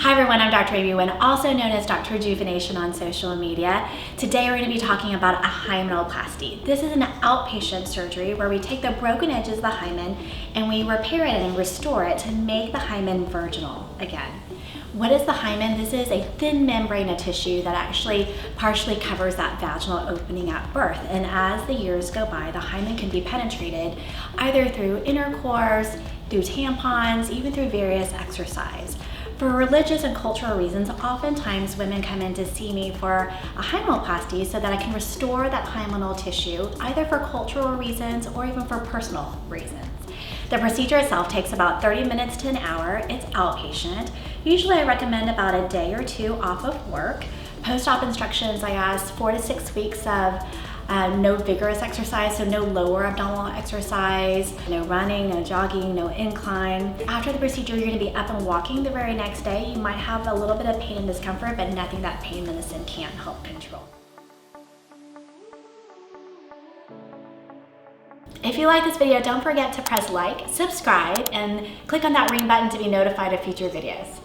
Hi everyone, I'm Dr. Aimee Nguyen, also known as Dr. Rejuvenation on social media. Today we're going to be talking about a hymenoplasty. This is an outpatient surgery where we take the broken edges of the hymen and we repair it and restore it to make the hymen virginal again. What is the hymen? This is a thin membrane of tissue that actually partially covers that vaginal opening at birth. And as the years go by, the hymen can be penetrated either through intercourse, through tampons, even through various exercise. For religious and cultural reasons, oftentimes women come in to see me for a hymenoplasty so that I can restore that hymenal tissue, either for cultural reasons or even for personal reasons. The procedure itself takes about 30 minutes to an hour. It's outpatient. Usually I recommend about a day or two off of work. Post-op instructions, I ask 4 to 6 weeks of no vigorous exercise, so no lower abdominal exercise, no running, no jogging, no incline. After the procedure, you're going to be up and walking the very next day. You might have a little bit of pain and discomfort, but nothing that pain medicine can't help control. If you like this video, don't forget to press like, subscribe, and click on that ring button to be notified of future videos.